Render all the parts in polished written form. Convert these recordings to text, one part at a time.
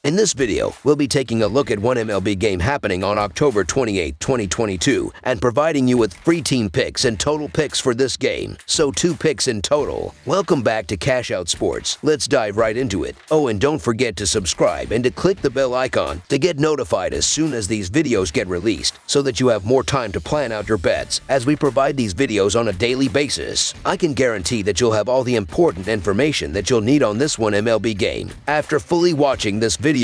In this video, we'll be taking a look at one MLB game happening on October 28, 2022, and providing you with free team picks and total picks for this game, so 2 picks in total. Welcome back to Cash Out Sports. Let's dive right into it. Oh, and don't forget to subscribe and to click the bell icon to get notified as soon as these videos get released, so that you have more time to plan out your bets as we provide these videos on a daily basis. I can guarantee that you'll have all the important information that you'll need on this one MLB game after fully watching this video.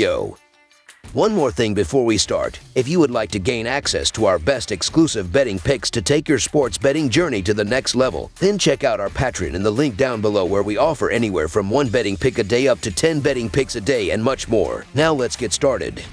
One more thing before we start. If you would like to gain access to our best exclusive betting picks to take your sports betting journey to the next level, then check out our Patreon in the link down below, where we offer anywhere from 1 betting pick a day up to 10 betting picks a day and much more. Now let's get started.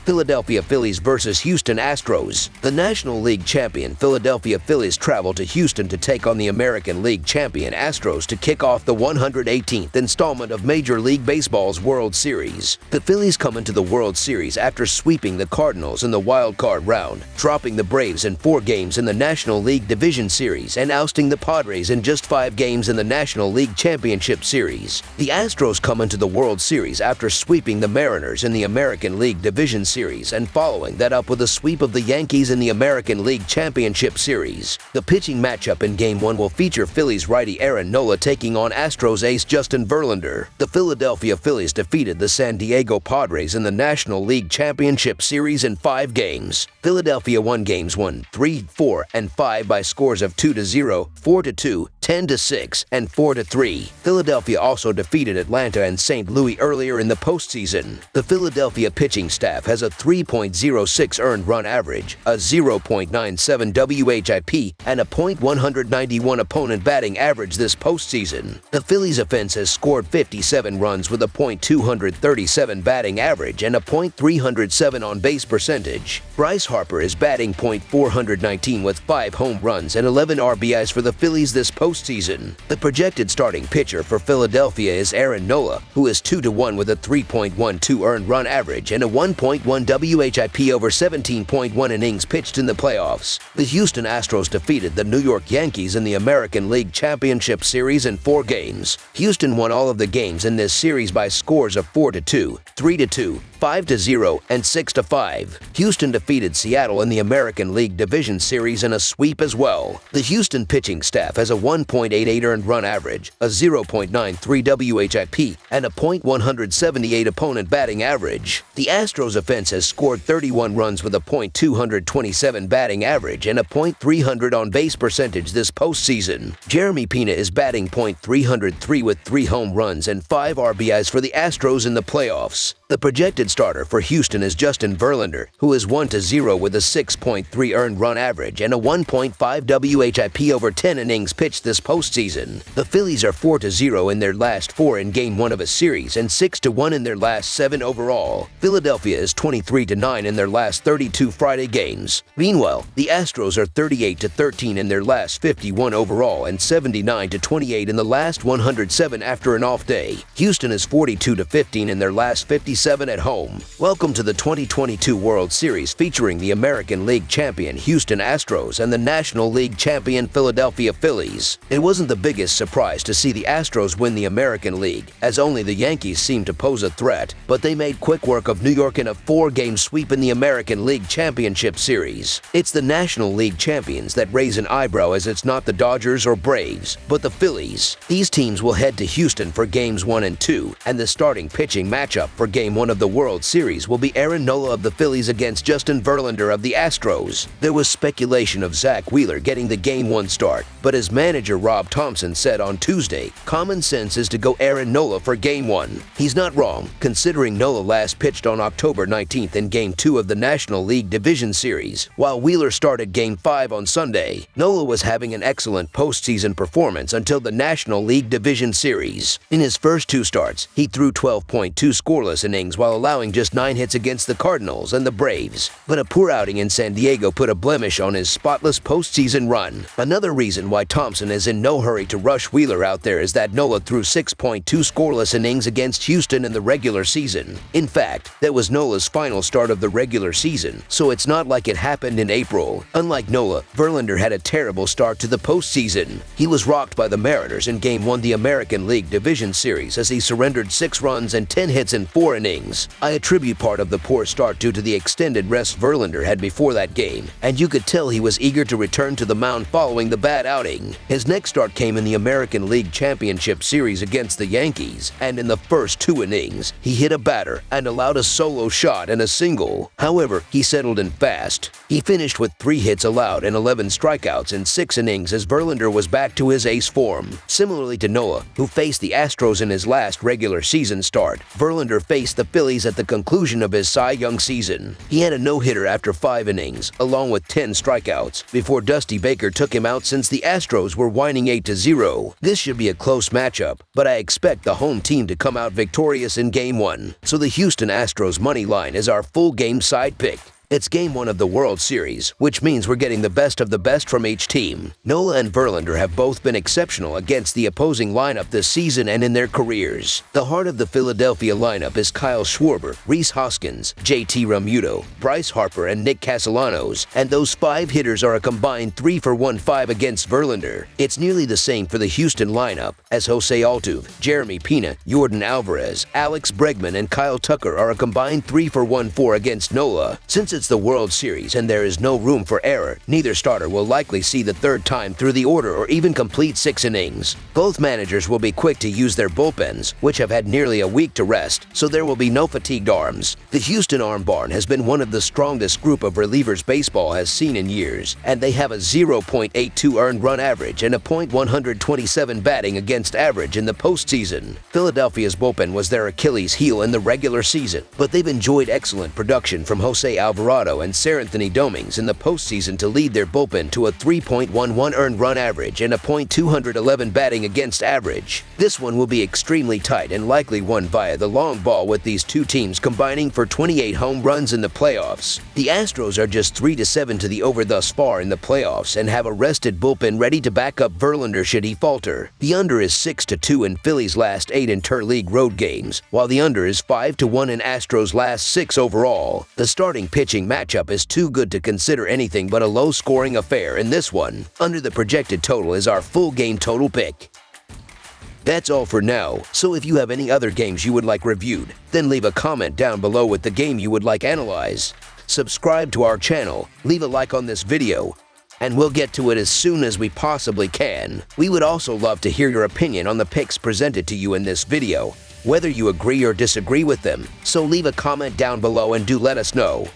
Philadelphia Phillies versus Houston Astros. The National League champion Philadelphia Phillies travel to Houston to take on the American League champion Astros to kick off the 118th installment of Major League Baseball's World Series. The Phillies come into the World Series after sweeping the Cardinals in the wild card round, dropping the Braves in 4 games in the National League Division Series, and ousting the Padres in just 5 games in the National League Championship Series. The Astros come into the World Series after sweeping the Mariners in the American League Division Series and following that up with a sweep of the Yankees in the American League Championship Series. The pitching matchup in Game 1 will feature Phillies righty Aaron Nola taking on Astros ace Justin Verlander. The Philadelphia Phillies defeated the San Diego Padres in the National League Championship Series in 5 games. Philadelphia won Games 1, 3, 4, and 5 by scores of 2-0, 4-2, 10-6, and 4-3. Philadelphia also defeated Atlanta and St. Louis earlier in the postseason. The Philadelphia pitching staff has a 3.06 earned run average, a 0.97 WHIP, and a .191 opponent batting average this postseason. The Phillies offense has scored 57 runs with a .237 batting average and a .307 on base percentage. Bryce Harper is batting .419 with 5 home runs and 11 RBIs for the Phillies this postseason. The projected starting pitcher for Philadelphia is Aaron Nola, who is 2-1 with a 3.12 earned run average and a 1.1 WHIP over 17.1 innings pitched in the playoffs. The Houston Astros defeated the New York Yankees in the American League Championship Series in 4 games. Houston won all of the games in this series by scores of 4-2, 3-2, 5-0, and 6-5. Houston defeated Seattle in the American League Division Series in a sweep as well. The Houston pitching staff has a 1.88 earned run average, a 0.93 WHIP, and a .178 opponent batting average. The Astros offense has scored 31 runs with a .227 batting average and a .300 on base percentage this postseason. Jeremy Pena is batting .303 with 3 home runs and 5 RBIs for the Astros in the playoffs. The projected starter for Houston is Justin Verlander, who is 1-0 with a 6.3 earned run average and a 1.5 WHIP over 10 innings pitched this postseason. The Phillies are 4-0 in their last 4 in Game 1 of a series and 6-1 in their last 7 overall. Philadelphia is 23-9 in their last 32 Friday games. Meanwhile, the Astros are 38-13 in their last 51 overall and 79-28 in the last 107 after an off day. Houston is 42-15 in their last 57 at home. Welcome to the 2022 World Series, featuring the American League champion Houston Astros and the National League champion Philadelphia Phillies. It wasn't the biggest surprise to see the Astros win the American League, as only the Yankees seemed to pose a threat, but they made quick work of New York in a 4-game sweep in the American League Championship Series. It's the National League champions that raise an eyebrow, as it's not the Dodgers or Braves, but the Phillies. These teams will head to Houston for Games 1 and 2, and the starting pitching matchup for Game 1 of the World Series will be Aaron Nola of the Phillies against Justin Verlander of the Astros. There was speculation of Zach Wheeler getting the Game 1 start, but as manager Rob Thompson said on Tuesday, common sense is to go Aaron Nola for Game 1. He's not wrong, considering Nola last pitched on October 19th in Game 2 of the National League Division Series, while Wheeler started Game 5 on Sunday. Nola was having an excellent postseason performance until the National League Division Series. In his first 2 starts, he threw 12.2 scoreless innings innings while allowing just 9 hits against the Cardinals and the Braves. But a poor outing in San Diego put a blemish on his spotless postseason run. Another reason why Thompson is in no hurry to rush Wheeler out there is that Nola threw 6.2 scoreless innings against Houston in the regular season. In fact, that was Nola's final start of the regular season, so it's not like it happened in April. Unlike Nola, Verlander had a terrible start to the postseason. He was rocked by the Mariners in Game 1 of the American League Division Series as he surrendered 6 runs and 10 hits in 4 innings. I attribute part of the poor start due to the extended rest Verlander had before that game, and you could tell he was eager to return to the mound following the bad outing. His next start came in the American League Championship Series against the Yankees, and in the first 2 innings, he hit a batter and allowed a solo shot and a single. However, he settled in fast. He finished with 3 hits allowed and 11 strikeouts in 6 innings as Verlander was back to his ace form. Similarly to Nola, who faced the Astros in his last regular season start, Verlander faced the Phillies at the conclusion of his Cy Young season. He had a no-hitter after 5 innings, along with 10 strikeouts, before Dusty Baker took him out since the Astros were winning 8-0. This should be a close matchup, but I expect the home team to come out victorious in Game 1. So the Houston Astros money line is our full game side pick. It's Game 1 of the World Series, which means we're getting the best of the best from each team. Nola and Verlander have both been exceptional against the opposing lineup this season and in their careers. The heart of the Philadelphia lineup is Kyle Schwarber, Rhys Hoskins, JT Realmuto, Bryce Harper, and Nick Castellanos, and those 5 hitters are a combined 3-for-1-5 against Verlander. It's nearly the same for the Houston lineup, as Jose Altuve, Jeremy Pena, Yordan Alvarez, Alex Bregman, and Kyle Tucker are a combined 3-for-1-4 against Nola. Since it's the World Series and there is no room for error, neither starter will likely see the 3rd time through the order or even complete 6 innings. Both managers will be quick to use their bullpens, which have had nearly a week to rest, so there will be no fatigued arms. The Houston Arm Barn has been one of the strongest group of relievers baseball has seen in years, and they have a 0.82 earned run average and a .127 batting against average in the postseason. Philadelphia's bullpen was their Achilles heel in the regular season, but they've enjoyed excellent production from Jose Alvarado and Seranthony Domings in the postseason to lead their bullpen to a 3.11 earned run average and a .211 batting against average. This one will be extremely tight and likely won via the long ball, with these 2 teams combining for 28 home runs in the playoffs. The Astros are just 3-7 to the over thus far in the playoffs and have a rested bullpen ready to back up Verlander should he falter. The under is 6-2 in Phillies' last 8 interleague road games, while the under is 5-1 in Astros' last 6 overall. The starting pitching matchup is too good to consider anything but a low-scoring affair in this one. Under the projected total is our full game total pick. That's all for now, so if you have any other games you would like reviewed, then leave a comment down below with the game you would like analyzed. Subscribe to our channel, leave a like on this video, and we'll get to it as soon as we possibly can. We would also love to hear your opinion on the picks presented to you in this video, whether you agree or disagree with them, so leave a comment down below and do let us know.